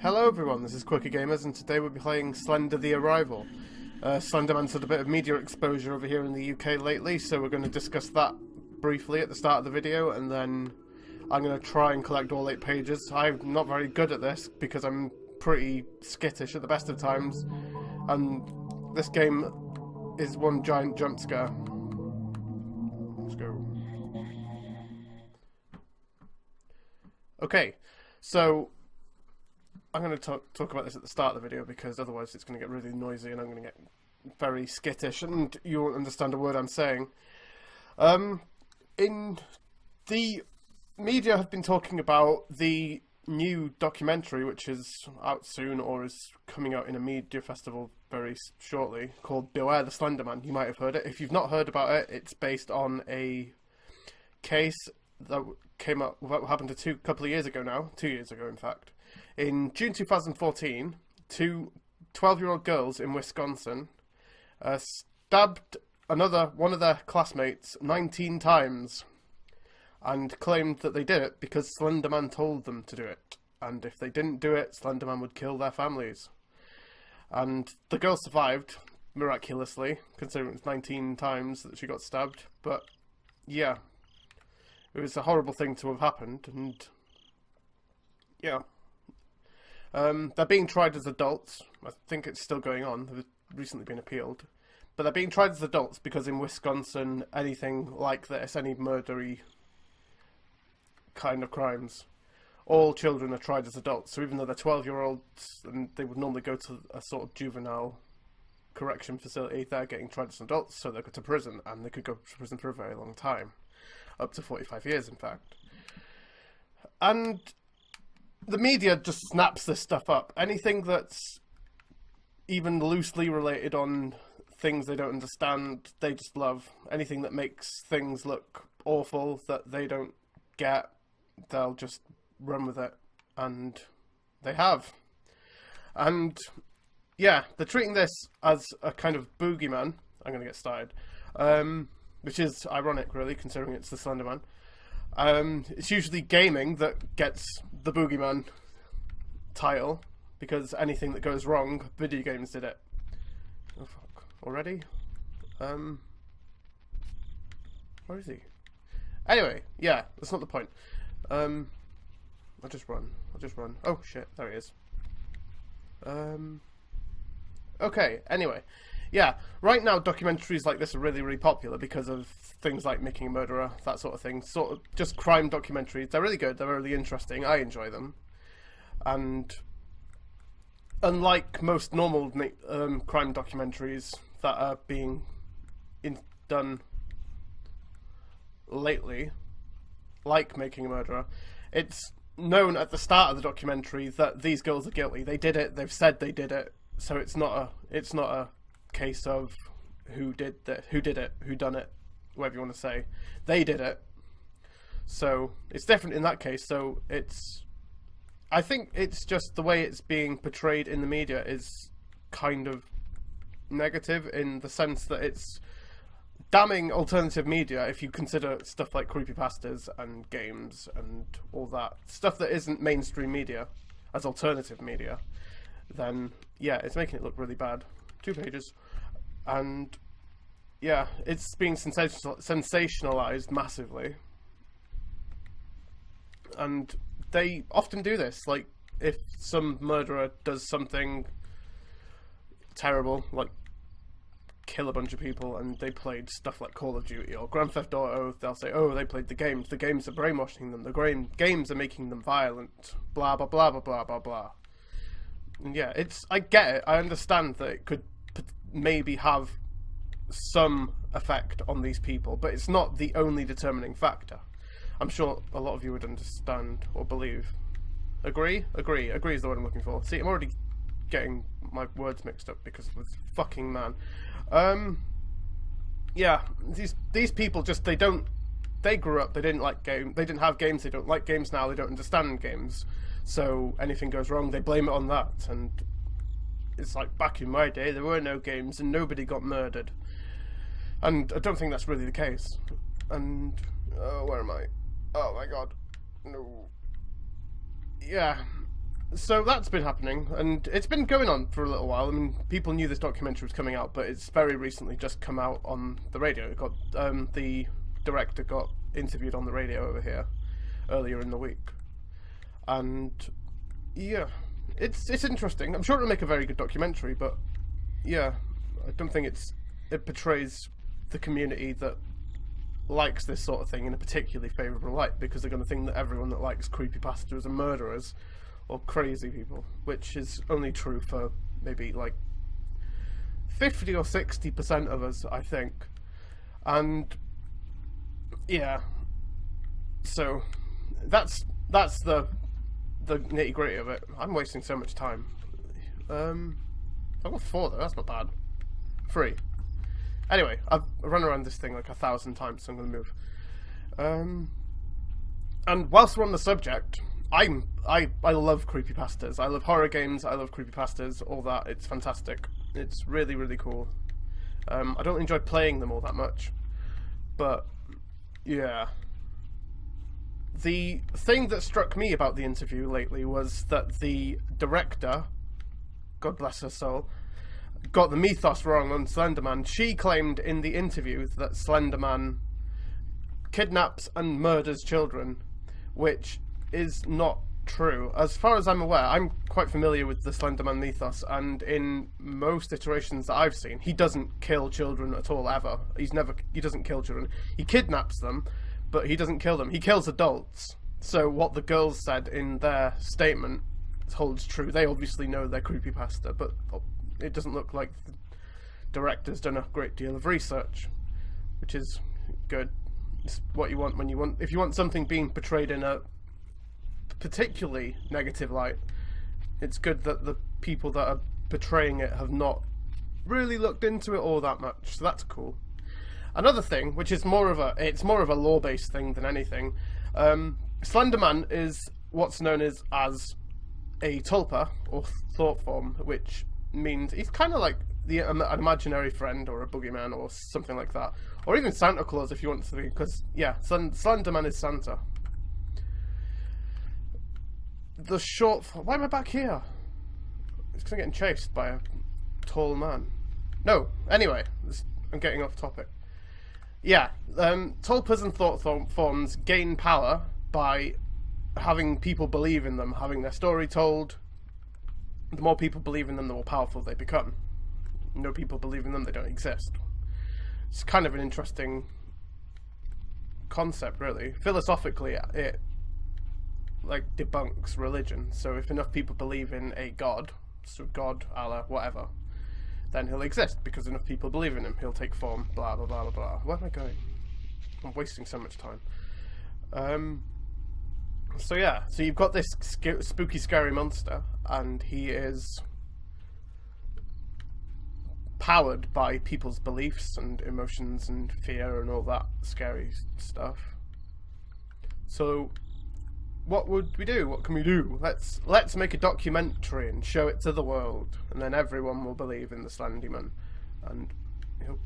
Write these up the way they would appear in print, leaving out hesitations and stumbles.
Hello everyone, this is Quirky Gamers, and today we'll be playing Slender the Arrival. Slenderman's had a bit of media exposure over here in the UK lately, so we're going to discuss that briefly at the start of the video, and then I'm going to try and collect all 8 pages. I'm not very good at this, because I'm pretty skittish at the best of times, and this game is one giant jump scare. Let's go. Okay, so I'm going to talk about this at the start of the video because otherwise it's going to get really noisy and I'm going to get very skittish and you won't understand a word I'm saying. In the media have been talking about the new documentary which is out soon or is coming out in a media festival very shortly called Beware the Slenderman. You might have heard it. If you've not heard about it, it's based on a case that came up, what happened a couple of years ago now, 2 years ago in fact. In June 2014, two 12-year-old girls in Wisconsin stabbed one of their classmates 19 times and claimed that they did it because Slenderman told them to do it. And if they didn't do it, Slenderman would kill their families. And the girl survived, miraculously, considering it was 19 times that she got stabbed. But, yeah, it was a horrible thing to have happened, and, yeah. They're being tried as adults. I think it's still going on. They've recently been appealed. But they're being tried as adults because in Wisconsin, anything like this, any murdery kind of crimes, all children are tried as adults. So even though they're 12-year-olds and they would normally go to a sort of juvenile correction facility, they're getting tried as adults, so they go to prison, and they could go to prison for a very long time. Up to 45 years, in fact. And the media just snaps this stuff up. Anything that's even loosely related on things they don't understand, they just love. Anything that makes things look awful that they don't get, they'll just run with it. And they have. And, yeah, they're treating this as a kind of boogeyman. I'm going to get started. Which is ironic, really, considering it's the Slenderman. It's usually gaming that gets the boogeyman title, because anything that goes wrong, video games did it. Oh fuck, already? Where is he? Anyway, yeah, that's not the point. I'll just run. Oh shit, there he is. Okay, anyway. Yeah, right now documentaries like this are really, really popular because of things like Making a Murderer, that sort of thing. Sort of just crime documentaries. They're really good, they're really interesting, I enjoy them. And unlike most normal crime documentaries that are being done lately, like Making a Murderer, it's known at the start of the documentary that these girls are guilty. They did it, they've said they did it, so it's not a case of who did it, who done it, whatever you want to say. They did it. So it's different in that case. So I think it's just the way it's being portrayed in the media is kind of negative in the sense that it's damning alternative media if you consider stuff like creepypastas and games and all that stuff that isn't mainstream media as alternative media. Then yeah, it's making it look really bad. 2 pages. And yeah, it's being sensationalized massively. And they often do this. Like, if some murderer does something terrible, like kill a bunch of people, and they played stuff like Call of Duty or Grand Theft Auto, they'll say, oh, they played the games are brainwashing them, the games are making them violent, blah, blah, blah, blah, blah, blah, blah. And yeah, I get it, I understand that it could maybe have some effect on these people, but it's not the only determining factor. I'm sure a lot of you would understand or believe. Agree is the word I'm looking for. See, I'm already getting my words mixed up because of this fucking man. Yeah, these people just, they grew up, they didn't have games, they don't like games now, they don't understand games, so anything goes wrong, they blame it on that. And it's like, back in my day, there were no games and nobody got murdered. And I don't think that's really the case. And, where am I? Oh my god. No. yeah. So that's been happening, and it's been going on for a little while. I mean, people knew this documentary was coming out, but it's very recently just come out on the radio. It got the director got interviewed on the radio over here earlier in the week, and yeah, it's interesting. I'm sure it'll make a very good documentary, but yeah, I don't think it portrays the community that likes this sort of thing in a particularly favourable light, because they're going to think that everyone that likes creepypastas are murderers or crazy people, which is only true for maybe like 50 or 60% of us, I think. And yeah, so that's the nitty gritty of it. I'm wasting so much time. I've got 4 though, that's not bad. 3. Anyway, I've run around this thing like 1,000 times, so I'm going to move. And whilst we're on the subject, I love creepypastas. I love horror games, I love creepypastas, all that. It's fantastic. It's really, really cool. I don't enjoy playing them all that much, but yeah. The thing that struck me about the interview lately was that the director, God bless her soul, got the mythos wrong on Slenderman. She claimed in the interview that Slenderman kidnaps and murders children, which is not true. As far as I'm aware, I'm quite familiar with the Slenderman mythos, and in most iterations that I've seen, he doesn't kill children at all, ever. He doesn't kill children. He kidnaps them, but he doesn't kill them. He kills adults. So what the girls said in their statement holds true. They obviously know they're creepypasta, but it doesn't look like the director's done a great deal of research, which is good. It's what you want if you want something being portrayed in a particularly negative light. It's good that the people that are portraying it have not really looked into it all that much, so that's cool. Another thing, which is more of a lore-based thing than anything, Slenderman is what's known as a tulpa, or thought form, which means he's kind of like an imaginary friend or a boogeyman or something like that, or even Santa Claus if you want to be, because yeah, Slenderman is Santa. The short... Why am I back here? It's because I'm getting chased by a tall man. No, anyway, I'm getting off topic. Yeah, tulpas and thought forms gain power by having people believe in them, having their story told. The more people believe in them, the more powerful they become. No people believe in them, they don't exist. It's kind of an interesting concept, really. Philosophically, it like debunks religion. So if enough people believe in a god, so God, Allah, whatever, then he'll exist because enough people believe in him. He'll take form, blah blah blah blah blah. Where am I going? I'm wasting so much time. So yeah, so you've got this spooky, scary monster, and he is powered by people's beliefs and emotions and fear and all that scary stuff. So what would we do? What can we do? Let's make a documentary and show it to the world, and then everyone will believe in the Slenderman, and he'll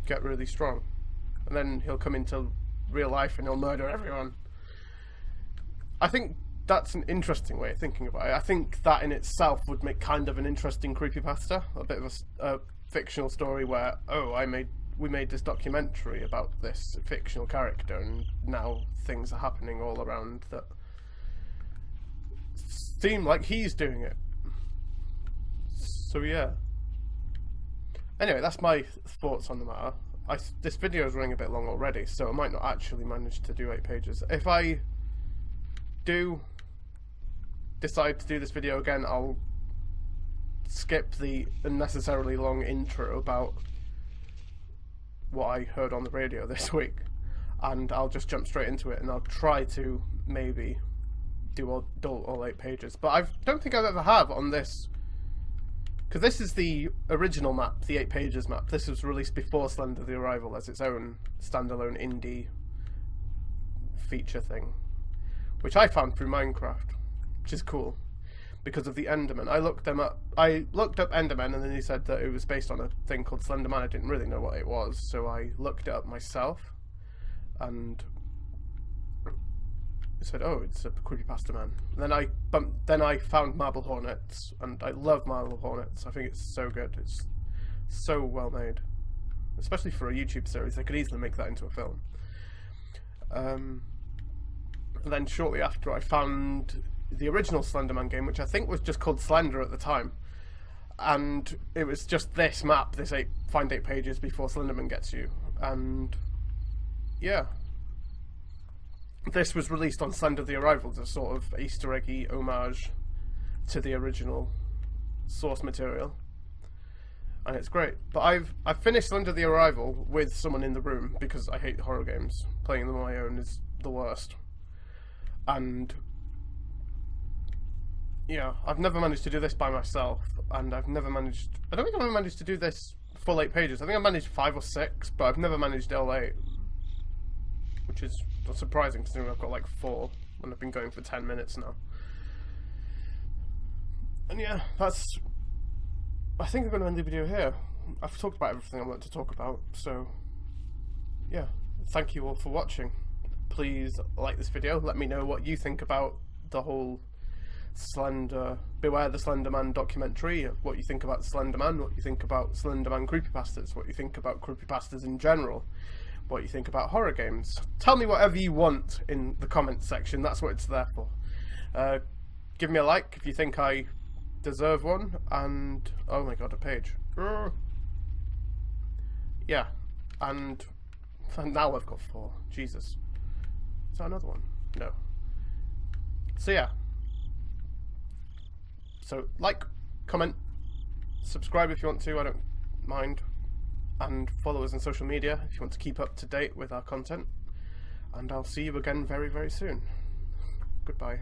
get really strong, and then he'll come into real life and he'll murder everyone. I think that's an interesting way of thinking about it. I think that in itself would make kind of an interesting creepypasta, a bit of a fictional story where, oh, we made this documentary about this fictional character, and now things are happening all around that seem like he's doing it. So yeah. Anyway, that's my thoughts on the matter. This video is running a bit long already, so I might not actually manage to do 8 pages. If I do decide to do this video again, I'll skip the unnecessarily long intro about what I heard on the radio this week, and I'll just jump straight into it, and I'll try to maybe do all 8 pages. But I don't think I've ever have on this, because this is the original map, the 8 pages map. This was released before Slender the Arrival as its own standalone indie feature thing, which I found through Minecraft, which is cool because of the Enderman. I looked up Enderman, and then he said that it was based on a thing called Slenderman. I didn't really know what it was, so I looked it up myself, and said, "Oh, it's a creepypasta man." And then I found Marble Hornets, and I love Marble Hornets. I think it's so good. It's so well made, especially for a YouTube series. They could easily make that into a film. And then shortly after, I found the original Slenderman game, which I think was just called Slender at the time, and it was just this map, this find 8 pages before Slenderman gets you, and yeah. This was released on Slender the Arrival as a sort of Easter eggy homage to the original source material, and it's great. But I've finished Slender the Arrival with someone in the room because I hate horror games. Playing them on my own is the worst. And yeah, I've never managed to do this by myself, and I don't think I've ever managed to do this full 8 pages. I think I managed 5 or 6, but I've never managed all 8, which is surprising considering I've got like 4 and I've been going for 10 minutes now. And yeah, I think I'm going to end the video here. I've talked about everything I want to talk about, so yeah, thank you all for watching. Please like this video, let me know what you think about the whole Beware the Slenderman documentary, what you think about Slenderman, what you think about Slenderman creepypastas, what you think about creepypastas in general, what you think about horror games. Tell me whatever you want in the comments section, that's what it's there for. Give me a like if you think I deserve one, and oh my god, a page. Yeah, and now I've got 4. Jesus. Is that another one? No. So yeah. So like, comment, subscribe if you want to, I don't mind. And follow us on social media if you want to keep up to date with our content. And I'll see you again very, very soon. Goodbye.